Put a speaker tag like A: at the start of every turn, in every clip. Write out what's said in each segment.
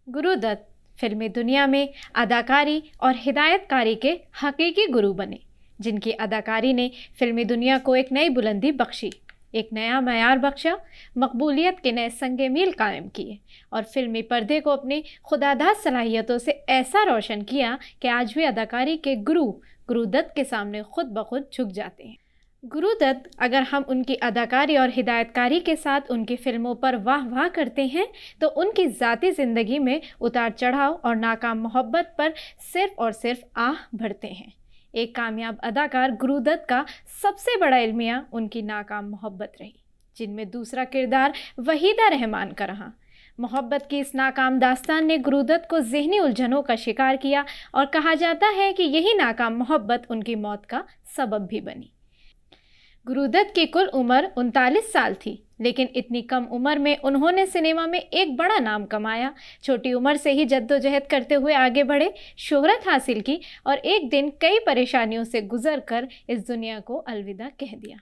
A: गुरुदत्त फिल्मी दुनिया में अदाकारी और हिदायतकारी के हकीकी गुरु बने, जिनकी अदाकारी ने फिल्मी दुनिया को एक नई बुलंदी बख्शी, एक नया मयार बख्शा, मकबूलियत के नए संगे मील कायम किए और फिल्मी पर्दे को अपनी खुदादाद सलाहियतों से ऐसा रोशन किया कि आज भी अदाकारी के गुरुदत्त के सामने खुद ब खुद झुक जाते हैं। गुरुदत्त, अगर हम उनकी अदाकारी और हिदायतकारी के साथ उनकी फ़िल्मों पर वाह वाह करते हैं तो उनकी ज़ाती ज़िंदगी में उतार चढ़ाव और नाकाम मोहब्बत पर सिर्फ़ और सिर्फ आह भरते हैं। एक कामयाब अदाकार गुरुदत्त का सबसे बड़ा इल्मिया उनकी नाकाम मोहब्बत रही, जिनमें दूसरा किरदार वहीदा रहमान का रहा। मोहब्बत की इस नाकाम दास्तान ने गुरुदत्त को ज़हनी उलझनों का शिकार किया और कहा जाता है कि यही नाकाम मोहब्बत उनकी मौत का सबब भी बनी। गुरुदत्त की कुल उम्र 39 साल थी, लेकिन इतनी कम उम्र में उन्होंने सिनेमा में एक बड़ा नाम कमाया। छोटी उम्र से ही जद्दोजहद करते हुए आगे बढ़े, शोहरत हासिल की और एक दिन कई परेशानियों से गुजरकर इस दुनिया को अलविदा कह दिया।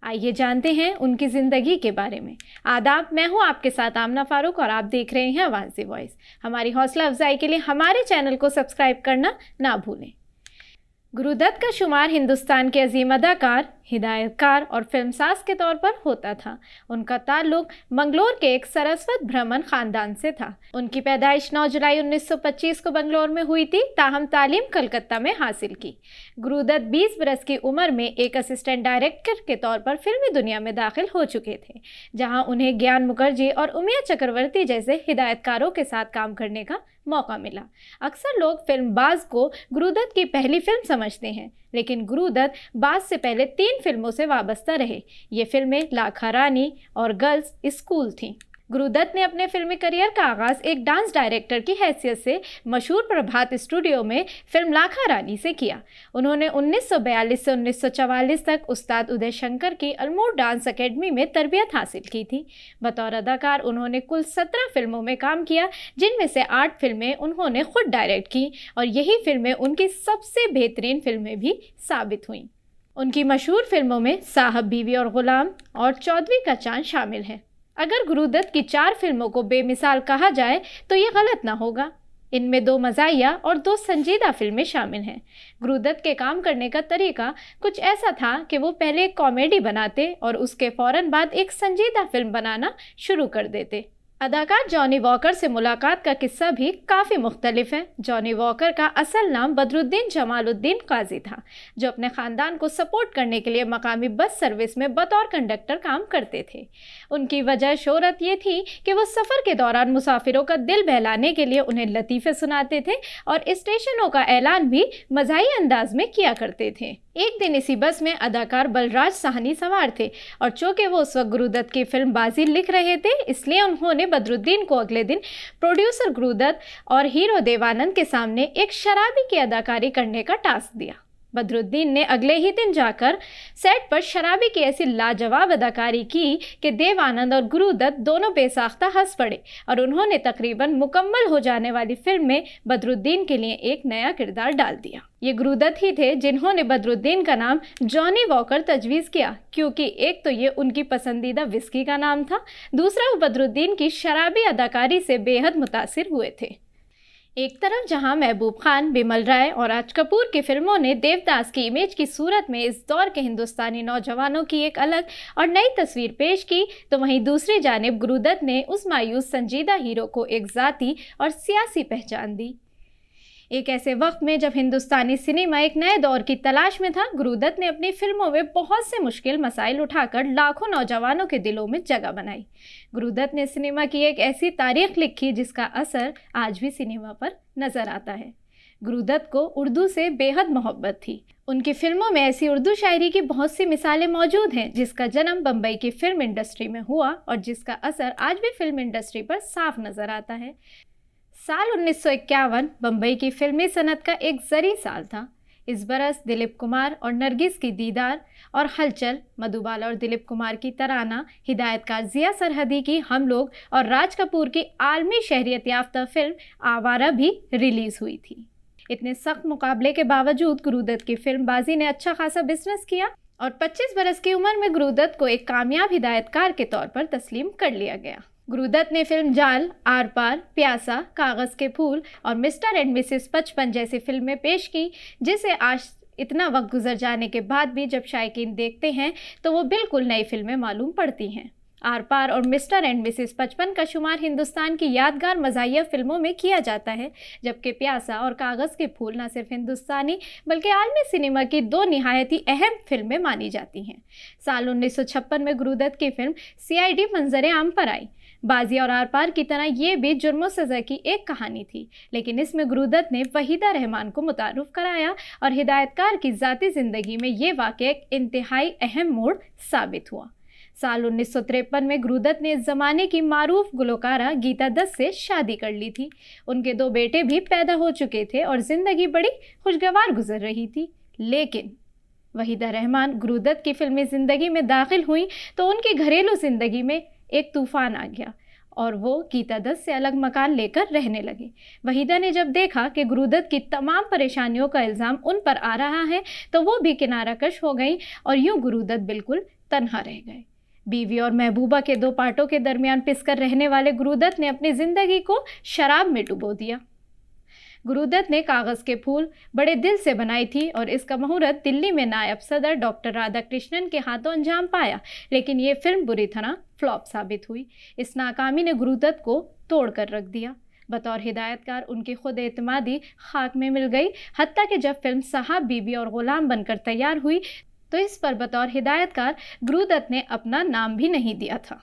A: आइए जानते हैं उनकी ज़िंदगी के बारे में। आदाब, मैं हूं आपके साथ आमना फारूक और आप देख रहे हैं आवाज़ वॉइस। हमारी हौसला अफजाई के लिए हमारे चैनल को सब्सक्राइब करना ना भूलें। गुरुदत्त का शुमार हिंदुस्तान के अजीम अदाकार, हिदायतकार और फिल्मसाज के तौर पर होता था। उनका ताल्लुक मंगलोर के एक सरस्वत ब्राह्मण खानदान से था। उनकी पैदाइश 9 जुलाई 1925 को बंगलोर में हुई थी, ताहम तालीम कलकत्ता में हासिल की। गुरुदत्त 20 बरस की उम्र में एक असिस्टेंट डायरेक्टर के तौर पर फिल्मी दुनिया में दाखिल हो चुके थे, जहां उन्हें ज्ञान मुखर्जी और उमिया चक्रवर्ती जैसे हिदायतकारों के साथ काम करने का मौका मिला। अक्सर लोग फिल्मबाज को गुरुदत्त की पहली फिल्म समझते हैं, लेकिन गुरुदत्त बाज से पहले 3 फिल्मों से वाबस्ता रहे। ये फिल्में लाखा रानी और गर्ल्स स्कूल थीं। गुरुदत्त ने अपने फिल्मी करियर का आगाज़ एक डांस डायरेक्टर की हैसियत से मशहूर प्रभात स्टूडियो में फिल्म लाखा रानी से किया। उन्होंने 1942 से 1944 तक उस्ताद उदय शंकर की अलमोड़ डांस अकेडमी में तरबियत हासिल की थी। बतौर अदाकार उन्होंने कुल 17 फिल्मों में काम किया, जिनमें से 8 फिल्में उन्होंने खुद डायरेक्ट की और यही फिल्में उनकी सबसे बेहतरीन फिल्में भी साबित हुईं। उनकी मशहूर फिल्मों में साहब, बीवी और गुलाम और चौदहवीं का चांद शामिल है। अगर गुरुदत्त की 4 फिल्मों को बेमिसाल कहा जाए तो ये गलत ना होगा। इनमें 2 मज़ाहिया और 2 संजीदा फिल्में शामिल हैं। गुरुदत्त के काम करने का तरीका कुछ ऐसा था कि वो पहले एक कॉमेडी बनाते और उसके फ़ौरन बाद एक संजीदा फिल्म बनाना शुरू कर देते। अदाकार जॉनी वॉकर से मुलाकात का किस्सा भी काफ़ी मुख्तलिफ है। जॉनी वॉकर का असल नाम बदरुद्दीन जमालुद्दीन काजी था, जो अपने ख़ानदान को सपोर्ट करने के लिए मकामी बस सर्विस में बतौर कंडक्टर काम करते थे। उनकी वजह शोहरत ये थी कि वो सफ़र के दौरान मुसाफिरों का दिल बहलाने के लिए उन्हें लतीफ़े सुनाते थे और स्टेशनों का ऐलान भी मज़ाही अंदाज में किया करते थे। एक दिन इसी बस में अदाकार बलराज साहनी सवार थे और चूँकि वो उस वक्त गुरुदत्त की फिल्म बाजी लिख रहे थे, इसलिए उन्होंने बदरुद्दीन को अगले दिन प्रोड्यूसर गुरुदत्त और हीरो देवानंद के सामने एक शराबी की अदाकारी करने का टास्क दिया। बदरुद्दीन ने अगले ही दिन जाकर सेट पर शराबी की ऐसी लाजवाब अदाकारी की कि देवानंद और गुरुदत्त दोनों बेसाख्ता हंस पड़े और उन्होंने तकरीबन मुकम्मल हो जाने वाली फिल्म में बदरुद्दीन के लिए एक नया किरदार डाल दिया। ये गुरुदत्त ही थे जिन्होंने बदरुद्दीन का नाम जॉनी वॉकर तजवीज़ किया, क्योंकि एक तो ये उनकी पसंदीदा विस्की का नाम था, दूसरा वो बदरुद्दीन की शराबी अदाकारी से बेहद मुतासिर हुए थे। एक तरफ जहां महबूब खान, बिमल राय और राज कपूर की फिल्मों ने देवदास की इमेज की सूरत में इस दौर के हिंदुस्तानी नौजवानों की एक अलग और नई तस्वीर पेश की, तो वहीं दूसरी जानिब गुरुदत्त ने उस मायूस संजीदा हीरो को एक ज़ाती और सियासी पहचान दी। एक ऐसे वक्त में जब हिंदुस्तानी सिनेमा एक नए दौर की तलाश में था, गुरुदत्त ने अपनी फिल्मों में बहुत से मुश्किल मसाइल उठाकर लाखों नौजवानों के दिलों में जगह बनाई। गुरुदत्त ने सिनेमा की एक ऐसी तारीख लिखी जिसका असर आज भी सिनेमा पर नजर आता है। गुरुदत्त को उर्दू से बेहद मोहब्बत थी। उनकी फिल्मों में ऐसी उर्दू शायरी की बहुत सी मिसालें मौजूद हैं, जिसका जन्म बम्बई की फिल्म इंडस्ट्री में हुआ और जिसका असर आज भी फिल्म इंडस्ट्री पर साफ नजर आता है। साल 1951 बम्बई की फिल्मी सनत का एक जरी साल था। इस बरस दिलीप कुमार और नरगिस की दीदार और हलचल, मधुबाला और दिलीप कुमार की तराना, हिदायतकार जिया सरहदी की हम लोग और राज कपूर की आलमी शहरियत याफ्ता फिल्म आवारा भी रिलीज़ हुई थी। इतने सख्त मुकाबले के बावजूद गुरुदत्त की फिल्म बाजी ने अच्छा खासा बिजनेस किया और 25 बरस की उम्र में गुरुदत्त को एक कामयाब हिदायतकार के तौर पर तस्लीम कर लिया गया। गुरुदत्त ने फिल्म जाल, आर पार, प्यासा, कागज के फूल और मिस्टर एंड मिसेस 55 जैसी फिल्में पेश की, जिसे आज इतना वक्त गुजर जाने के बाद भी जब शायकीन देखते हैं तो वो बिल्कुल नई फिल्में मालूम पड़ती हैं। आर पार और मिस्टर एंड मिसेस 55 का शुमार हिंदुस्तान की यादगार मज़ाहिया फिल्मों में किया जाता है, जबकि प्यासा और कागज़ के फूल न सिर्फ हिंदुस्तानी बल्कि आलमी सिनेमा की दो निहायत ही अहम फिल्में मानी जाती हैं। साल 1956 में गुरुदत्त की फिल्म CID मंजर आम पर आई। बाजी और आर पार की तरह ये भी जुर्म और सज़ा की एक कहानी थी, लेकिन इसमें गुरुदत्त ने वहीदा रहमान को मुतारुफ कराया और हिदायतकार की ज़ाती ज़िंदगी में ये वाक़या एक इंतहाई अहम मोड़ साबित हुआ। साल 1953 में गुरुदत्त ने इस ज़माने की मारूफ गुलकारा गीता दत्त से शादी कर ली थी। उनके 2 बेटे भी पैदा हो चुके थे और ज़िंदगी बड़ी खुशगवार गुजर रही थी। लेकिन वहीदा रहमान गुरुदत्त की फिल्मी ज़िंदगी में दाखिल हुई तो उनकी घरेलू ज़िंदगी में एक तूफ़ान आ गया और वो गीता दत्त से अलग मकान लेकर रहने लगे। वहीदा ने जब देखा कि गुरुदत्त की तमाम परेशानियों का इल्ज़ाम उन पर आ रहा है तो वो भी किनारा कश हो गई और यूँ गुरुदत्त बिल्कुल तन्हा रह गए। बीवी और महबूबा के 2 पार्टों के दरमियान पिसकर रहने वाले गुरुदत्त ने अपनी ज़िंदगी को शराब में डुबो दिया। गुरुदत्त ने कागज़ के फूल बड़े दिल से बनाई थी और इसका मुहूर्त दिल्ली में नायब सदर डॉक्टर राधाकृष्णन के हाथों अंजाम पाया, लेकिन ये फिल्म बुरी तरह फ्लॉप साबित हुई। इस नाकामी ने गुरुदत्त को तोड़ कर रख दिया। बतौर हिदायतकार उनकी खुद एतमादी खाक में मिल गई, हत्ता कि जब फिल्म साहब बीबी और ग़ुलाम बनकर तैयार हुई तो इस पर बतौर हिदायतकार गुरुदत्त ने अपना नाम भी नहीं दिया था।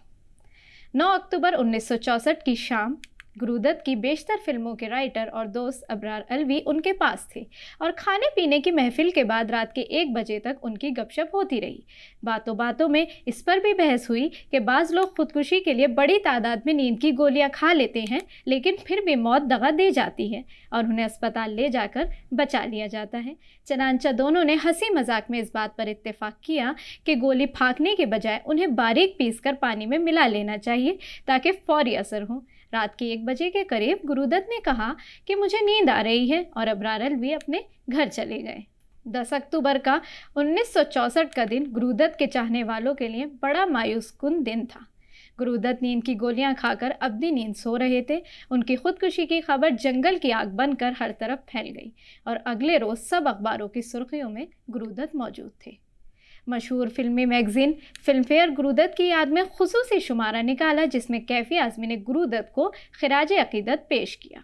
A: 9 अक्टूबर 1964 की शाम गुरुदत्त की बेशतर फिल्मों के राइटर और दोस्त अबरार अलवी उनके पास थे और खाने पीने की महफिल के बाद रात के 1 बजे तक उनकी गपशप होती रही। बातों बातों में इस पर भी बहस हुई कि बाज़ लोग खुदकुशी के लिए बड़ी तादाद में नींद की गोलियां खा लेते हैं, लेकिन फिर भी मौत दगा दे जाती है और उन्हें अस्पताल ले जाकर बचा लिया जाता है। चनांचा दोनों ने हंसी मजाक में इस बात पर इत्तेफाक किया कि गोली फाँकने के बजाय उन्हें बारीक पीसकर पानी में मिला लेना चाहिए ताकि फौरी असर हो। रात के 1 बजे के करीब गुरुदत्त ने कहा कि मुझे नींद आ रही है और अबरार अलवी अपने घर चले गए। 10 अक्टूबर का 1964 का दिन गुरुदत्त के चाहने वालों के लिए बड़ा मायूस कुन दिन था। गुरुदत्त नींद की गोलियां खाकर अब्दी नींद सो रहे थे। उनकी खुदकुशी की खबर जंगल की आग बनकर हर तरफ फैल गई और अगले रोज़ सब अखबारों की सुर्खियों में गुरुदत्त मौजूद थे। मशहूर फिल्मी मैगज़ीन फिल्मफेयर गुरुदत्त की याद में खुसूसी शुमारा निकाला, जिसमें कैफी आज़मी ने गुरुदत्त को खिराजे अकीदत पेश किया।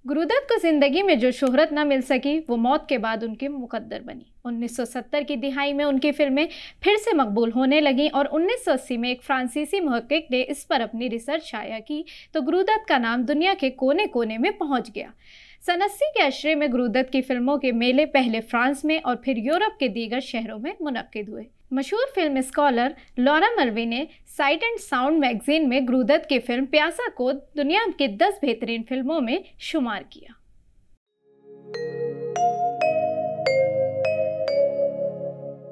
A: गुरुदत्त को ज़िंदगी में जो शोहरत न मिल सकी वो मौत के बाद उनकी मुकद्दर बनी। 1970 की दिहाई में उनकी फिल्में फिर से मकबूल होने लगीं और 1980 में एक फ्रांसीसी मुहक्किक ने इस पर अपनी रिसर्च शाया की तो गुरुदत्त का नाम दुनिया के कोने कोने में पहुंच गया। सन 80 के अशरे में गुरुदत्त की फिल्मों के मेले पहले फ्रांस में और फिर यूरोप के दीगर शहरों में मुनक्किद हुए। मशहूर फिल्म स्कॉलर लॉरा मल्वी ने साइट एंड साउंड मैगजीन में गुरुदत्त की फिल्म प्यासा को दुनिया की 10 बेहतरीन फिल्मों में शुमार किया।